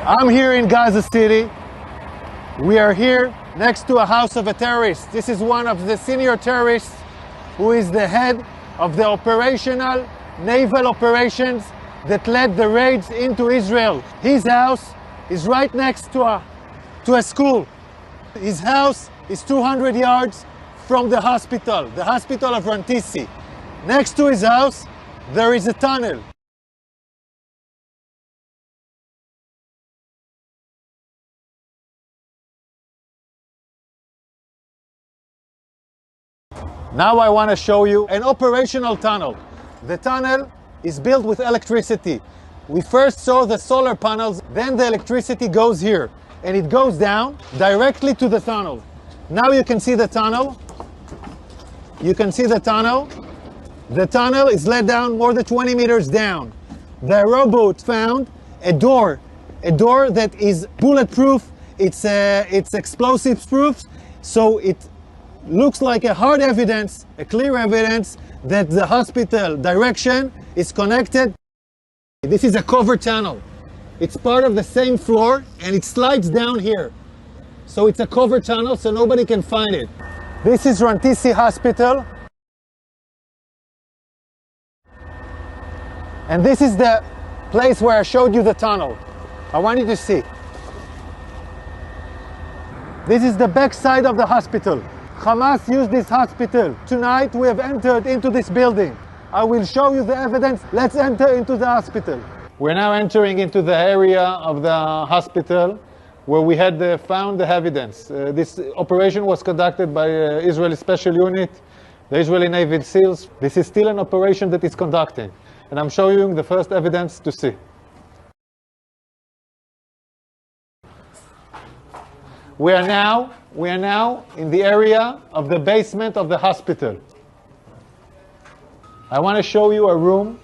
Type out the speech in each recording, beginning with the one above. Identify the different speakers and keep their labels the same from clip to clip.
Speaker 1: I'm here in Gaza City. We are here next to a house of a terrorist. This is one of the senior terrorists who is the head of the operational naval operations that led the raids into Israel. His house is right next to a school. His house is 200 yards from the hospital of Rantisi. Next to his house, there is a tunnel. Now I want to show you an operational tunnel. The tunnel is built with electricity. We first saw the solar panels, then the electricity goes here, and it goes down directly to the tunnel. Now you can see the tunnel. You can see the tunnel. The tunnel is let down more than 20 meters down. The robot found a door that is bulletproof. It's explosive proof, so it looks like a hard evidence, a clear evidence that the hospital direction is connected. This is a covered tunnel. It's part of the same floor and it slides down here. So it's a covered tunnel so nobody can find it. This is Rantisi Hospital. And this is the place where I showed you the tunnel. I want you to see. This is the back side of the hospital. Hamas used this hospital. Tonight we have entered into this building. I will show you the evidence. Let's enter into the hospital. We're now entering into the area of the hospital where we had found the evidence. This operation was conducted by Israeli Special Unit, the Israeli Navy SEALs. This is still an operation that is conducting. And I'm showing you the first evidence to see. We are now in the area of the basement of the hospital. I want to show you a room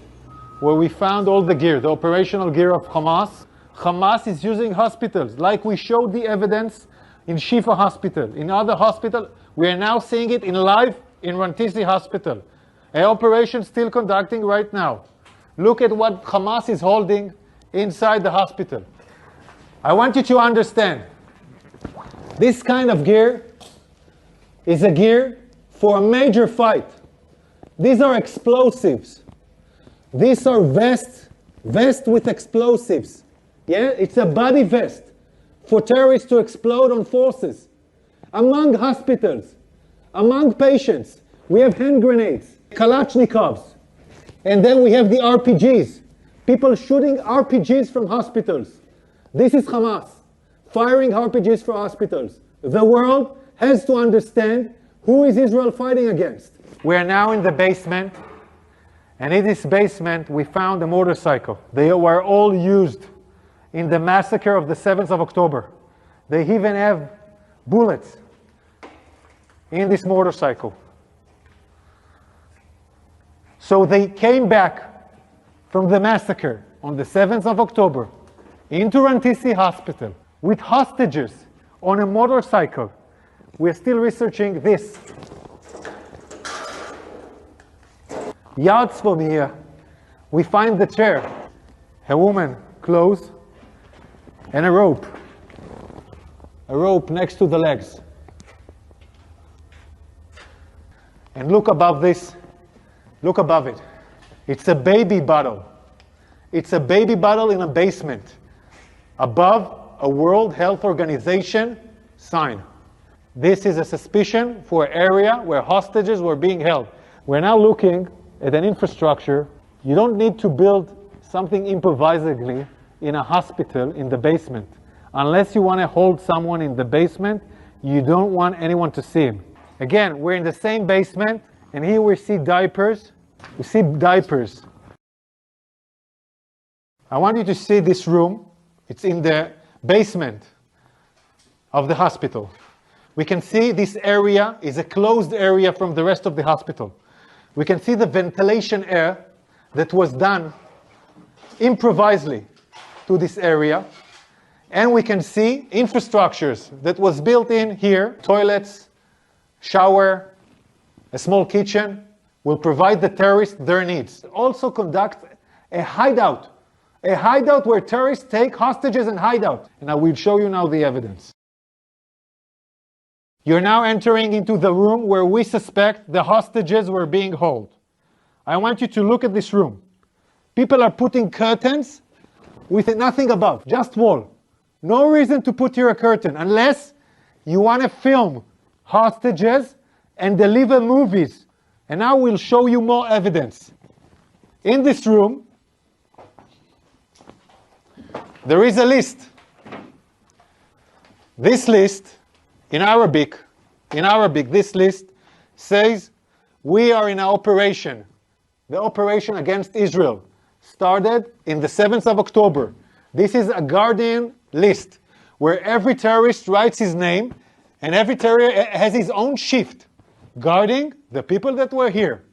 Speaker 1: where we found all the gear, the operational gear of Hamas. Hamas is using hospitals, like we showed the evidence in Shifa Hospital. In other hospitals, we are now seeing it in live in Rantisi Hospital. An operation still conducting right now. Look at what Hamas is holding inside the hospital. I want you to understand, this kind of gear is a gear for a major fight. These are explosives. These are vests with explosives. Yeah, it's a body vest for terrorists to explode on forces. Among hospitals, among patients, we have hand grenades, Kalashnikovs, and then we have the RPGs. People shooting RPGs from hospitals. This is Hamas firing RPGs for hospitals. The world has to understand who is Israel fighting against. We are now in the basement, and in this basement we found a motorcycle. They were all used in the massacre of the 7th of October. They even have bullets in this motorcycle. So they came back from the massacre on the 7th of October into Rantisi Hospital with hostages on a motorcycle. We're still researching this. Yards from here, we find the chair, a woman, clothes, and a rope next to the legs. And look above this, look above it. It's a baby bottle. It's a baby bottle in a basement, above a World Health Organization sign. This is a suspicion for an area where hostages were being held. We're now looking at an infrastructure. You don't need to build something improvisedly in a hospital in the basement. Unless you want to hold someone in the basement, you don't want anyone to see him. Again, we're in the same basement, and here we see diapers. We see diapers. I want you to see this room. It's in the basement of the hospital. We can see this area is a closed area from the rest of the hospital. We can see the ventilation air that was done improvisedly to this area. And we can see infrastructures that was built in here, toilets, shower, a small kitchen, will provide the terrorists their needs. Also conduct a hideout A hideout where terrorists take hostages and hide out. And I will show you now the evidence. You're now entering into the room where we suspect the hostages were being held. I want you to look at this room. People are putting curtains with nothing above, just wall. No reason to put here a curtain unless you want to film hostages and deliver movies. And now we'll show you more evidence. In this room, there is a list. This list, in Arabic, this list says, we are in an operation. The operation against Israel started in the 7th of October. This is a Guardian list where every terrorist writes his name and every terrorist has his own shift guarding the people that were here.